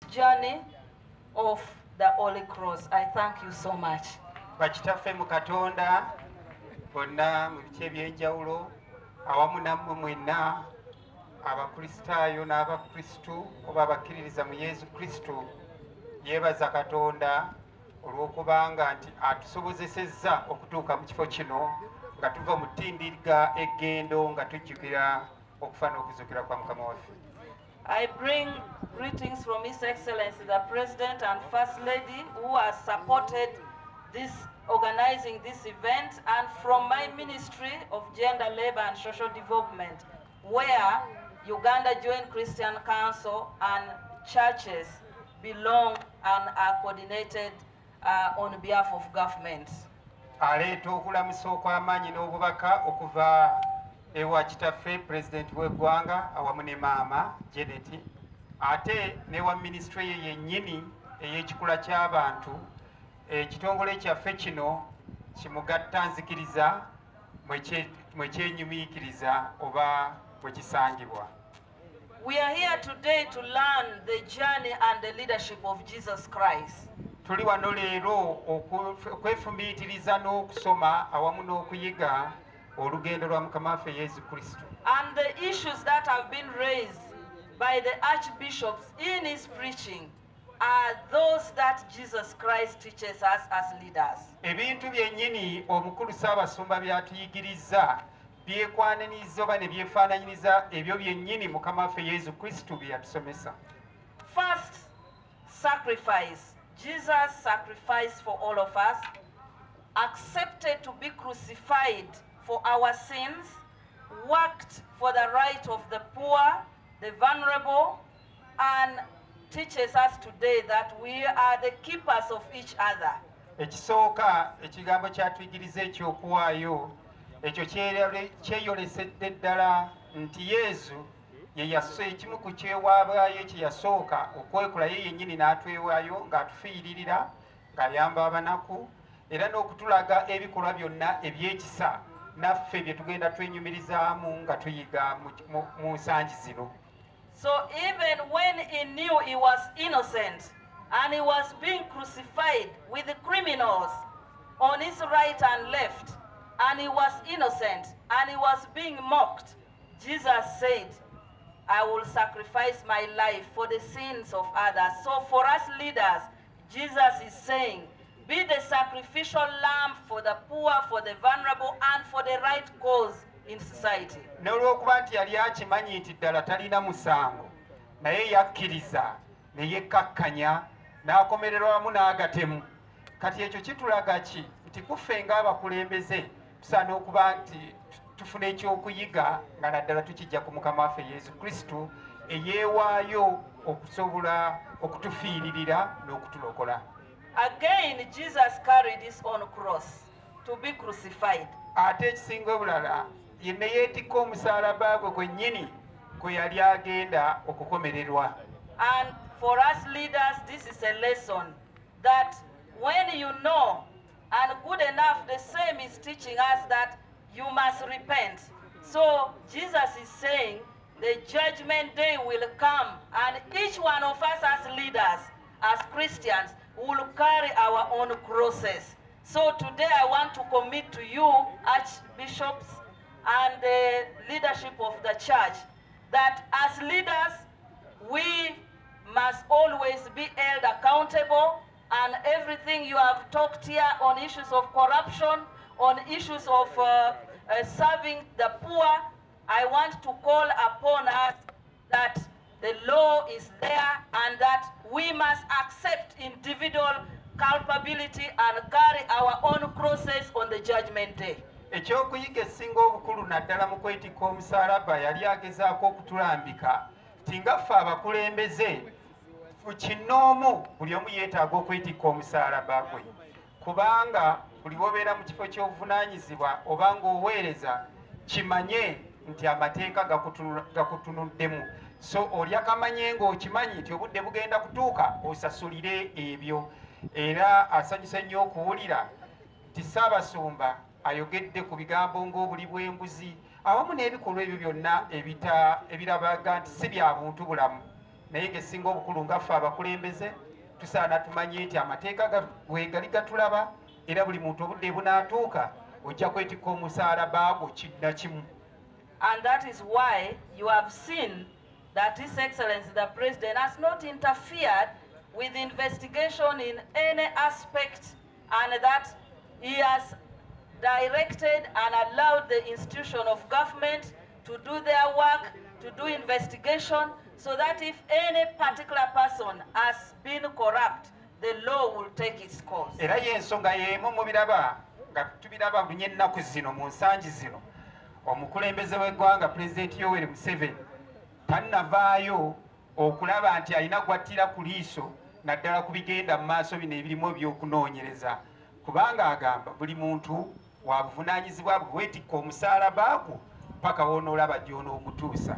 journey of the Holy Cross. I thank you so much. Bakitaffe mu Katonda bonna mu bice ebyenjawulo awamu nammwe mwenna abakristaayo n'abakristu oba abakkiririza mu Yesu Kristo, yeebaza Katonda olw'okubanga nti atusobozesezza okutuuka mu kifo kino nga tuva mu ttindiga eggendo nga tujjukira okufa n'okuzuukira kwa Mukama waffe. I bring greetings from His Excellency the President and First Lady who has supported this organizing this event, and from my Ministry of Gender, Labor and Social Development, where Uganda Joint Christian Council and churches belong and are coordinated on behalf of government. Aleeta okulamusa okw'amaanyi n'obubaka okuva ewa kitaffe President w'eggwanga awamu ne maama Janet, ate newa ministry ye yennyini ey'ekikula ky'abantu, ekitongole kyaffe kino kimugatta nzikiriza mwe kyenyumiikiriza oba mwe kisangibwa. We are here today to learn the journey and the leadership of Jesus Christ. Tuli wano leero okwefumiitiriza n'okusoma awamu n'okuyiga olugendo lwa Mukama waffe Yesu Kristo. And the issues that have been raised by the archbishops in his preaching are those that Jesus Christ teaches us as leaders. Ebintu byennyini omukulu Ssaabasumba by'atuyigiriza byekwananiza oba ne byefaananyiriza ebyo byennyini Mukama waffe Yesu Kristo bye yatusomesa. First, sacrifice. Jesus sacrificed for all of us, accepted to be crucified for our sins, worked for the right of the poor, the vulnerable, and teaches us today that we are the keepers of each other. Ekisooka ekigambo kyatuyigiriza ekyokuwaayo ekyo kyeyolesedde ddala nti Yesu ekimu ku kyewaabwayo kye yasooka okwekola ye yennyini n'atwewaayo ng'atufiiririra ng'ayamba abanaku era n'okutulaga ebikolwa byonna ebyekisa naffe bye tugenda twenyumirizaamu nga tuyiga mu nsangi zino. So even when he knew he was innocent and he was being crucified with the criminals on his right and left, and he was innocent and he was being mocked, Jesus said, I will sacrifice my life for the sins of others. So for us leaders, Jesus is saying, be the sacrificial lamb for the poor, for the vulnerable, and for the right cause in society. N'olwokuba nti yali akimanyi nti ddala talina musango, naye yakkiriza ne yekkakkanya n'akomererwa wamu n'agatemu. Kati ekyo kitulaga ki? Nti kuffe ng'abakulembeze tusaana okuba nti tufuna ekyokuyiga nga naddala tukijja ku Mukama waffe Yesu Kristo eyeewaayo okusobola okutufiiririra n'okutulokola. Again, Jesus carried his own cross to be crucified. Ate ekisinga obulala yenna yeetikka omusaalaba gwe gwennyini gwe yali agenda okukomererwa. And for us leaders, this is a lesson that when you know, and good enough, the same is teaching us that you must repent. So Jesus is saying the judgment day will come, and each one of us as leaders, as Christians, will carry our own crosses. So today I want to commit to you, archbishops and the leadership of the church, that as leaders, we must always be held accountable, and everything you have talked here on issues of corruption, on issues of serving the poor, I want to call upon us that the law is there and that we must accept individual culpability and carry our own crosses on the judgment day. Ekyokuyiga esinga obukulu naddala mu kwetikka omusaalaba yali agezaako okutulambika ti nga ffe abakulembeze kinnoomu buli omu yeetaaga okwetikka omusaalaba gwe, kubanga buli bw'obeera mu kifo ky'obuvunaanyizibwa oba ng'oweereza kimanye nti amateeka gakutunuddemu. So oli akamanye ng'okimanyi nti obudde bugenda kutuuka osasulire ebyo. Era asanyusa nnyo okuwulira nti Ssaabasumba ayogedde ku bigambo ng'obuli bw'embuzi awamu n'ebikolwa ebyo byonna ebirabaga nti si bya buntu bulamu naye gesinga obukulu nga ffe abakulembeze tusaana tumanye nti amateeka wegali gatulaba era buli muntu obudde bunaatuuka ojja kwetikka omusaalaba gwo kidda kimu. And that is why you have seen that His Excellency the President has not interfered with investigation in any aspect, and that he has directed and allowed the institution of government to do their work, to do investigation, so that if any particular person has been corrupt, the law will take its course. Era y'ensonga y'emu mubiraba nga tubiraba lunye ennaku zino mu nsangi zino omukulembeze w'eggwanga Pulezidenti Yoweri Museveni tannavaayo okulaba nti alina gwattira ku liiso naddala ku bigenda mu maaso bino ebirimu ebyokunoonyereza, kubanga agamba buli muntu wa buvunaanyizibwa bwe weetikka omusaalaba gwo paka w'onoolaba gy'onoogutuusa.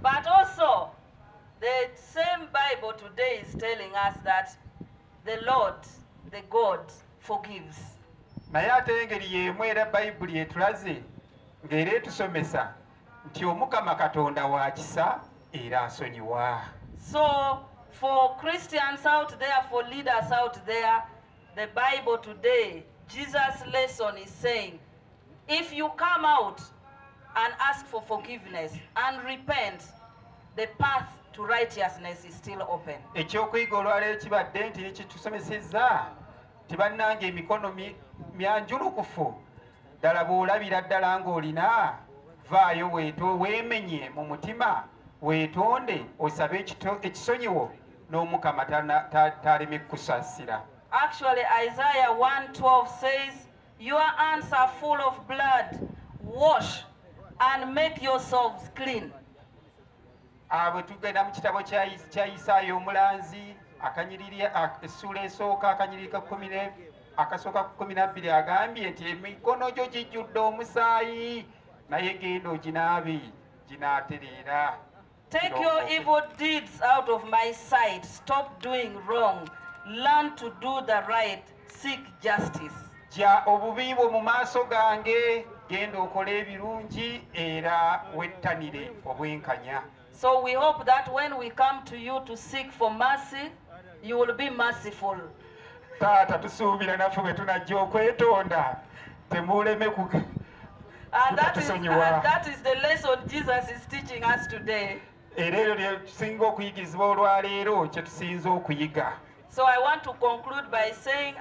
But also, the same Bible today is telling us that the Lord, the God, forgives. Naye ate engeri y'emu era Bayibuli etulaze ng'era etusomesa nti Omukama Katonda wa kisa era asonyiwa. So, for Christians out there, for leaders out there, the Bible today, Jesus' lesson is saying, if you come out and ask for forgiveness and repent, the path to righteousness is still open. Ekyokuyiga olwaleero kibadde nti kitusomesezza nti bannange emikono myanjulukufu ddala bw'olabira ddala ng'olina vaayo weemenye mu mutima weetonde osabe ekisonyiwo n'Omukama taleme kukusaasira. Actually, Isaiah 1:12 says, your hands are full of blood, wash and make yourselves clean. Bwe tugenda mu kitabo kya Isaya omulanzi essuula esooka akanyiriri akasooka ku 12 agambye nti emikono gyo gijjudde omusaayi naye genda oginaabe ginaatereera. Take your evil deeds out of my sight. Stop doing wrong. Learn to do the right. Seek justice. Jja obubi bwo mu maaso gange, genda okole ebirungi era wettanire obwenkanya. So we hope that when we come to you to seek for mercy, you will be merciful. Taata tusuubira naffe bwe tunajja okwetonda temuleme ku. And that is the lesson Jesus is teaching us today. Era eryo lye tusinga okuyigizibwa olwaleero kye tusinza okuyiga. So I want to conclude by saying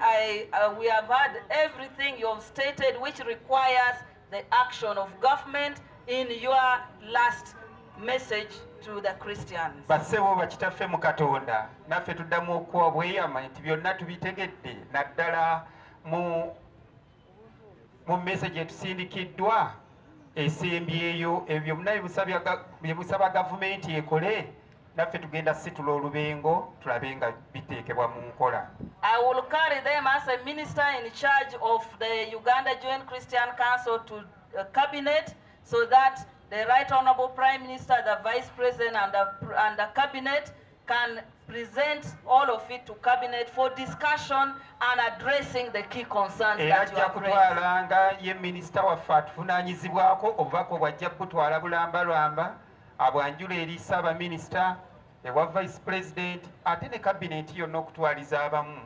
we have heard everything you have stated which requires the action of government in your last message to the Christians. Bassebo bakitaffe mu Katonda naffe tuddamu okuwa bweyama nti byonna tubitegedde naddala mu message etusindikiddwa esembyeyo ebyo byonna bye busaba gavumenti ekole naffe tugenda situla olubengo tulabe nga biteekebwa mu nkola. I will carry them as a minister in charge of the Uganda Joint Christian Council to cabinet, so that the Right Honorable Prime Minister, the Vice President and the cabinet can present all of it to cabinet for discussion and addressing the key concerns that you have raised. Kutwalanga ye minister waffe atuvunaanyizibwako obubaka bwajja kutwala bulambalamba abwanjula eri Ssaabaminisita ewa Vice President ate ne cabinet yonna okutwaliza abamu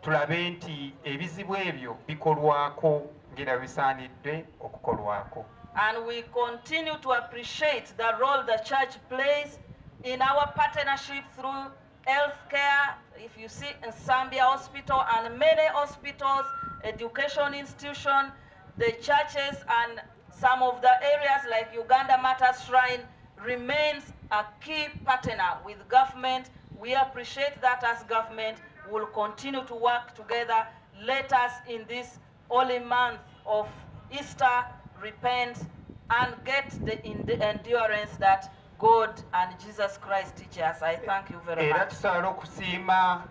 tulabe nti ebizibu ebyo bikolwako ng'era bisaanidde okukolwako. And we continue to appreciate the role the church plays in our partnership through healthcare. If you see in Zambia Hospital and many hospitals, education institutions, the churches and some of the areas like Uganda Matters Shrine remains a key partner with government. We appreciate that as government will continue to work together. Let us in this holy month of Easter repent and get the endurance that God and Jesus Christ teach us. I thank you very much. Era tusaala okusiima